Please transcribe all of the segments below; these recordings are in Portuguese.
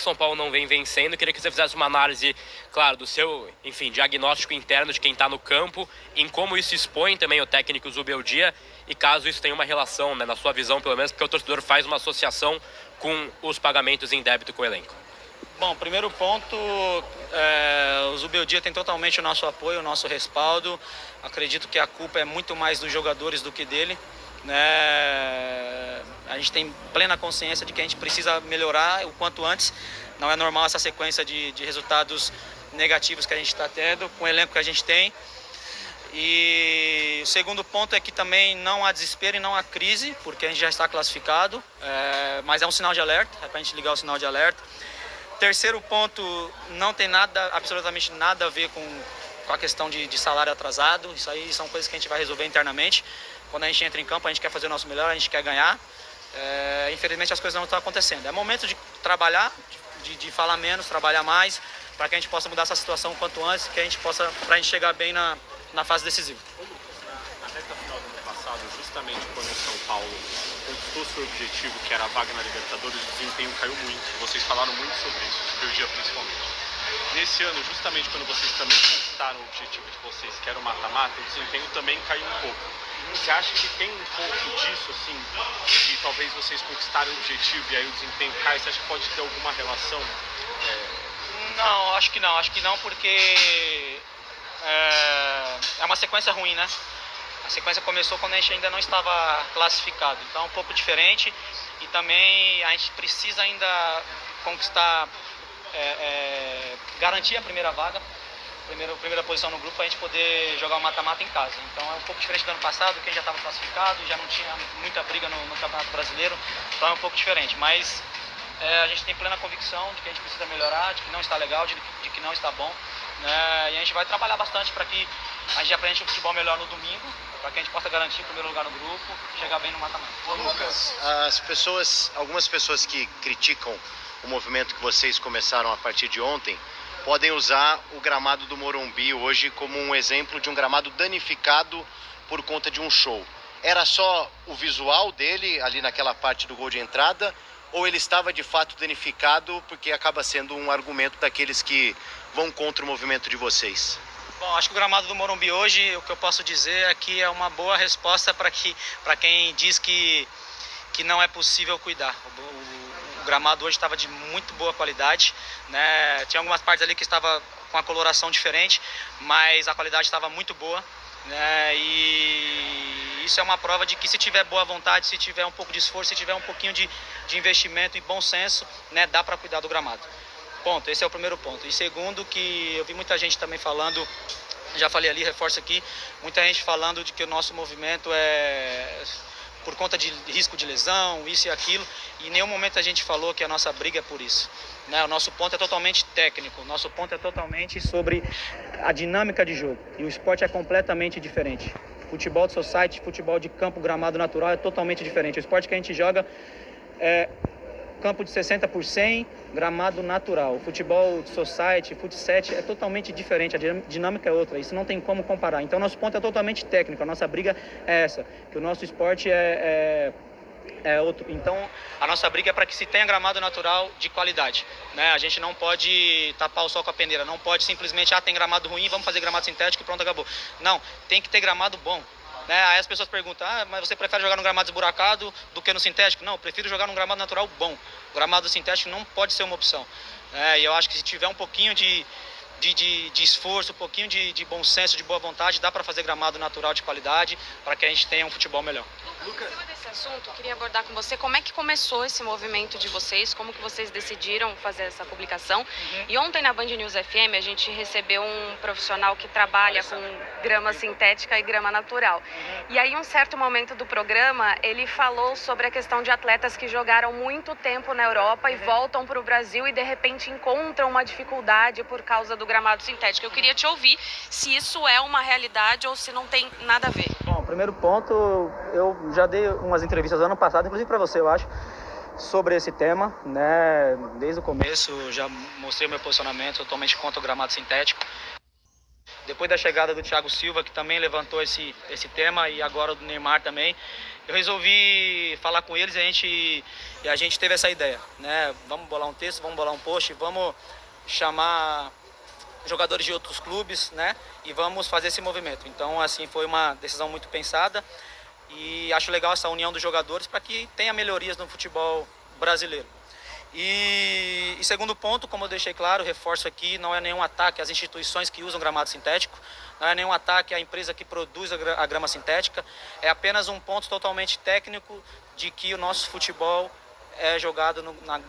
São Paulo não vem vencendo. Queria que você fizesse uma análise, claro, do seu, enfim, diagnóstico interno de quem está no campo, em como isso expõe também o técnico Zubeldia e caso isso tenha uma relação, né, na sua visão pelo menos, porque o torcedor faz uma associação com os pagamentos em débito com o elenco. Bom, primeiro ponto, o Zubeldia tem totalmente o nosso apoio, o nosso respaldo. Acredito que a culpa é muito mais dos jogadores do que dele, né? A gente tem plena consciência de que a gente precisa melhorar o quanto antes. Não é normal essa sequência de resultados negativos que a gente está tendo com o elenco que a gente tem. E o segundo ponto é que também não há desespero e não há crise, porque a gente já está classificado, mas é um sinal de alerta, é para a gente ligar o sinal de alerta. Terceiro ponto, não tem nada, absolutamente nada a ver com a questão de salário atrasado. Isso aí são coisas que a gente vai resolver internamente. Quando a gente entra em campo, a gente quer fazer o nosso melhor, a gente quer ganhar. Infelizmente as coisas não estão acontecendo. É momento de trabalhar, de falar menos, trabalhar mais, para que a gente possa mudar essa situação o quanto antes, que a gente possa, para a gente chegar bem na fase decisiva. Na reta final do ano passado, justamente quando o São Paulo conquistou seu objetivo, que era a vaga na Libertadores, o desempenho caiu muito. Vocês falaram muito sobre isso, sobre o dia principalmente. Nesse ano, justamente quando vocês também conquistaram o objetivo de vocês, que era o mata-mata, o desempenho também caiu um pouco. Você acha que tem um pouco disso, assim, de talvez vocês conquistarem o objetivo e aí o desempenho cai? Você acha que pode ter alguma relação? Não, acho que não. Acho que não porque é uma sequência ruim, né? A sequência começou quando a gente ainda não estava classificado. Então é um pouco diferente e também a gente precisa ainda conquistar, garantir a primeira vaga. Primeira posição no grupo para a gente poder jogar o mata-mata em casa. Então é um pouco diferente do ano passado, que a gente já estava classificado, já não tinha muita briga no Campeonato Brasileiro, então é um pouco diferente. Mas a gente tem plena convicção de que a gente precisa melhorar, de que não está legal, de que não está bom, né? E a gente vai trabalhar bastante para que a gente aprenda um futebol melhor no domingo, para que a gente possa garantir o primeiro lugar no grupo e chegar bem no mata-mata. Lucas, algumas pessoas que criticam o movimento que vocês começaram a partir de ontem, podem usar o gramado do Morumbi hoje como um exemplo de um gramado danificado por conta de um show. Era só o visual dele ali naquela parte do gol de entrada ou ele estava de fato danificado porque acaba sendo um argumento daqueles que vão contra o movimento de vocês? Bom, acho que o gramado do Morumbi hoje, o que eu posso dizer é que é uma boa resposta para quem diz que não é possível cuidar. O gramado hoje estava de muito boa qualidade, né? Tinha algumas partes ali que estava com a coloração diferente, mas a qualidade estava muito boa, né? E isso é uma prova de que se tiver boa vontade, se tiver um pouco de esforço, se tiver um pouquinho de investimento e bom senso, né, dá para cuidar do gramado. Ponto, esse é o primeiro ponto. E segundo, que eu vi muita gente também falando, já falei ali, reforço aqui, muita gente falando de que o nosso movimento é por conta de risco de lesão, isso e aquilo, e em nenhum momento a gente falou que a nossa briga é por isso, né? O nosso ponto é totalmente técnico, o nosso ponto é totalmente sobre a dinâmica de jogo, e o esporte é completamente diferente. Futebol de society, futebol de campo, gramado natural é totalmente diferente. O esporte que a gente joga é campo de 60 por 100, gramado natural. O futebol de society, futset é totalmente diferente, a dinâmica é outra, isso não tem como comparar. Então nosso ponto é totalmente técnico, a nossa briga é essa, que o nosso esporte é outro. Então a nossa briga é para que se tenha gramado natural de qualidade, né? A gente não pode tapar o sol com a peneira, não pode simplesmente, tem gramado ruim, vamos fazer gramado sintético e pronto, acabou. Não, tem que ter gramado bom. Né? Aí as pessoas perguntam, mas você prefere jogar num gramado esburacado do que no sintético? Não, eu prefiro jogar num gramado natural bom. O gramado sintético não pode ser uma opção. E eu acho que se tiver um pouquinho de esforço, um pouquinho de bom senso, de boa vontade, dá para fazer gramado natural de qualidade para que a gente tenha um futebol melhor. Lucas, desse assunto, eu queria abordar com você como é que começou esse movimento de vocês, como que vocês decidiram fazer essa publicação. E ontem na Band News FM a gente recebeu um profissional que trabalha com grama sintética e grama natural. E aí, em um certo momento do programa, ele falou sobre a questão de atletas que jogaram muito tempo na Europa e voltam para o Brasil e de repente encontram uma dificuldade por causa do gramado sintético. Eu queria te ouvir se isso é uma realidade ou se não tem nada a ver. Bom, primeiro ponto, eu já dei umas entrevistas ano passado, inclusive para você, eu acho, sobre esse tema, né? Desde o começo já mostrei o meu posicionamento totalmente contra o gramado sintético. depois da chegada do Thiago Silva, que também levantou esse tema, e agora do Neymar também, eu resolvi falar com eles e a gente teve essa ideia, né? Vamos bolar um texto, vamos bolar um post, vamos chamar jogadores de outros clubes, né? E vamos fazer esse movimento. Então, assim, foi uma decisão muito pensada e acho legal essa união dos jogadores para que tenha melhorias no futebol brasileiro. E segundo ponto, como eu deixei claro, reforço aqui, não é nenhum ataque às instituições que usam gramado sintético, não é nenhum ataque à empresa que produz a grama sintética, é apenas um ponto totalmente técnico de que o nosso futebol é jogado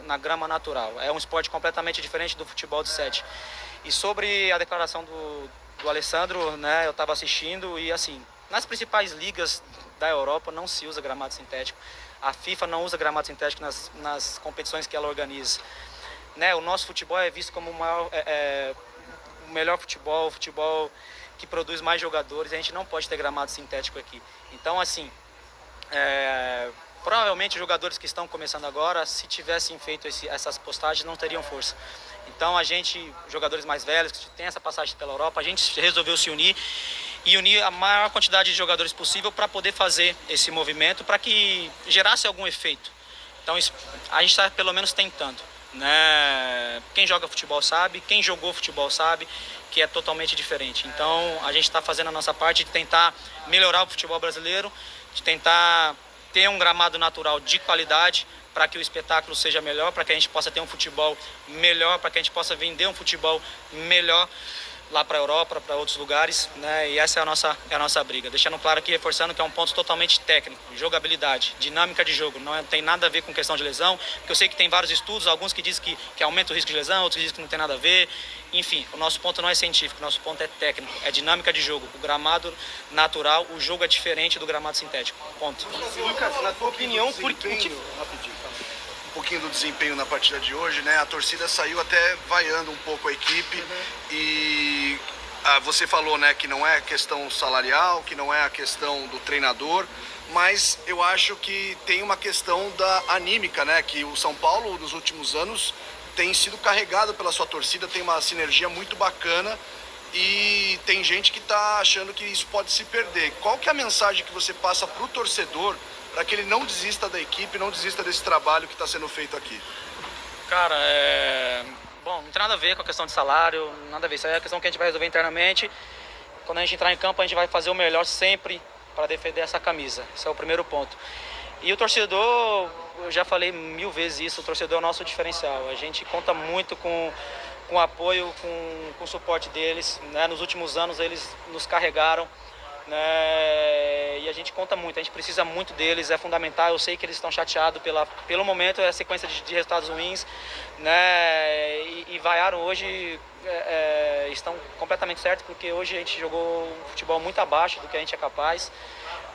na grama natural. É um esporte completamente diferente do futebol de 7. E sobre a declaração do Alessandro, né, eu estava assistindo e assim, nas principais ligas da Europa não se usa gramado sintético. A FIFA não usa gramado sintético nas competições que ela organiza. Né, o nosso futebol é visto como o melhor futebol, o futebol que produz mais jogadores. A gente não pode ter gramado sintético aqui. Então, assim, provavelmente os jogadores que estão começando agora, se tivessem feito essas postagens, não teriam força. Então a gente, jogadores mais velhos, que tem essa passagem pela Europa, a gente resolveu se unir e unir a maior quantidade de jogadores possível para poder fazer esse movimento, para que gerasse algum efeito. Então a gente está pelo menos tentando, né? Quem joga futebol sabe, quem jogou futebol sabe que é totalmente diferente. Então a gente está fazendo a nossa parte de tentar melhorar o futebol brasileiro, de tentar ter um gramado natural de qualidade, para que o espetáculo seja melhor, para que a gente possa ter um futebol melhor, para que a gente possa vender um futebol melhor lá para a Europa, para outros lugares, né? E essa é a nossa briga. Deixando claro aqui, reforçando que é um ponto totalmente técnico, jogabilidade, dinâmica de jogo, não tem nada a ver com questão de lesão, porque eu sei que tem vários estudos, alguns que dizem que aumenta o risco de lesão, outros que dizem que não tem nada a ver. Enfim, o nosso ponto não é científico, o nosso ponto é técnico, é dinâmica de jogo. O gramado natural, o jogo é diferente do gramado sintético. Ponto. Lucas, na tua opinião, por que... Rapidinho. Um pouquinho do desempenho na partida de hoje, né? A torcida saiu até vaiando um pouco a equipe e você falou, né, que não é questão salarial, que não é a questão do treinador, mas eu acho que tem uma questão da anímica, né? Que o São Paulo nos últimos anos tem sido carregado pela sua torcida, tem uma sinergia muito bacana e tem gente que está achando que isso pode se perder. Qual que é a mensagem que você passa para o torcedor para que ele não desista da equipe, não desista desse trabalho que está sendo feito aqui? Cara, bom, não tem nada a ver com a questão de salário, nada a ver. Isso aí é a questão que a gente vai resolver internamente. Quando a gente entrar em campo, a gente vai fazer o melhor sempre para defender essa camisa. Esse é o primeiro ponto. E o torcedor, eu já falei 1000 vezes isso, o torcedor é o nosso diferencial. A gente conta muito com o apoio, com o suporte deles, né? Nos últimos anos eles nos carregaram, né? E a gente conta muito, a gente precisa muito deles, é fundamental. Eu sei que eles estão chateados pelo momento, é a sequência de resultados ruins, né? E vaiaram hoje, estão completamente certos, porque hoje a gente jogou um futebol muito abaixo do que a gente é capaz.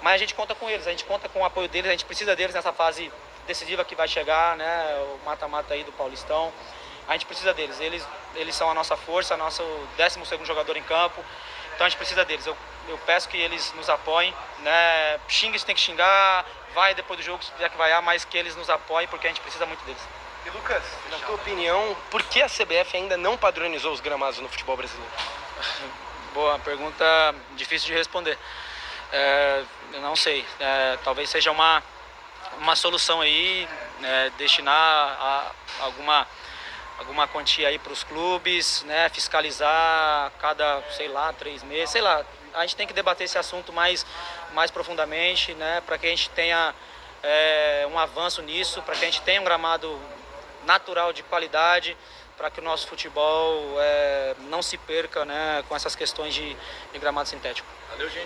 Mas a gente conta com eles, a gente conta com o apoio deles, a gente precisa deles nessa fase decisiva que vai chegar, né? O mata-mata aí do Paulistão. A gente precisa deles, eles são a nossa força, nosso 12º jogador em campo, então a gente precisa deles. Eu peço que eles nos apoiem, né? Xingue se tem que xingar, vai depois do jogo se tiver que vaiar, mas que eles nos apoiem, porque a gente precisa muito deles. E Lucas, na tua opinião, por que a CBF ainda não padronizou os gramados no futebol brasileiro? Boa pergunta, difícil de responder. Eu não sei, talvez seja uma solução aí, destinar a alguma quantia aí para os clubes, né, fiscalizar cada, 3 meses, a gente tem que debater esse assunto mais profundamente, né, para que a gente tenha um avanço nisso, para que a gente tenha um gramado natural de qualidade, para que o nosso futebol não se perca, né, com essas questões de gramado sintético. Valeu, gente.